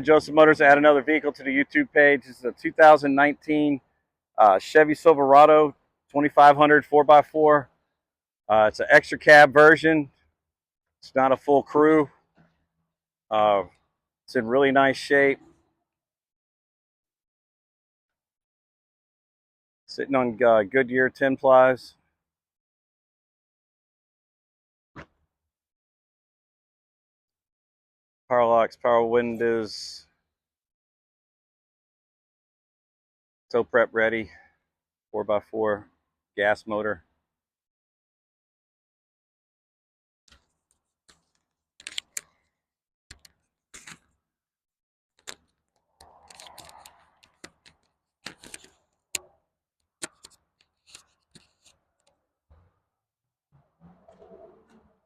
Joseph Motors, add another vehicle to the YouTube page. This is a 2019 Chevy Silverado 2500 4x4. It's an extra cab version. It's not a full crew. It's in really nice shape. Sitting on Goodyear 10 plies. Power locks, power windows. Tow prep ready. 4x4 gas motor.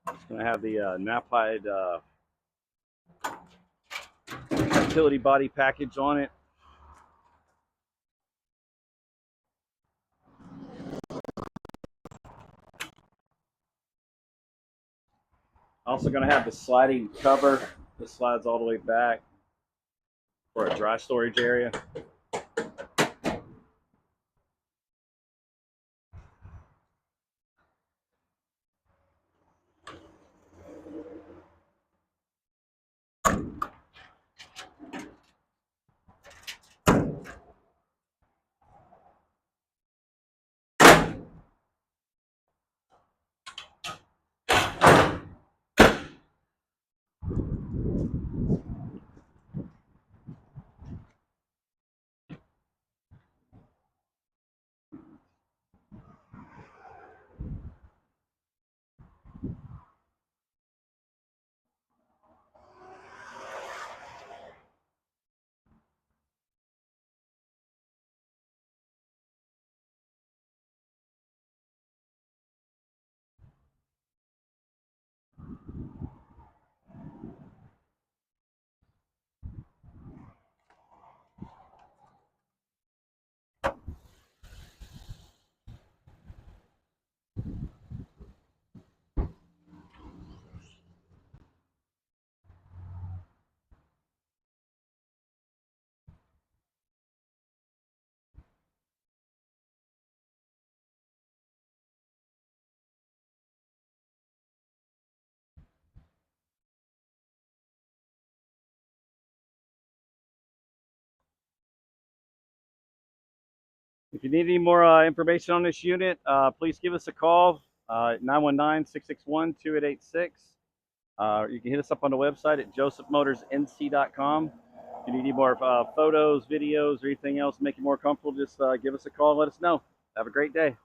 It's going to have the Knapheide utility body package on it. Also going to have the sliding cover. This slides all the way back for a dry storage area. If you need any more information on this unit, please give us a call at 919-661-2886. You can hit us up on the website at josephmotorsnc.com. If you need any more photos, videos, or anything else to make you more comfortable, just give us a call and let us know. Have a great day.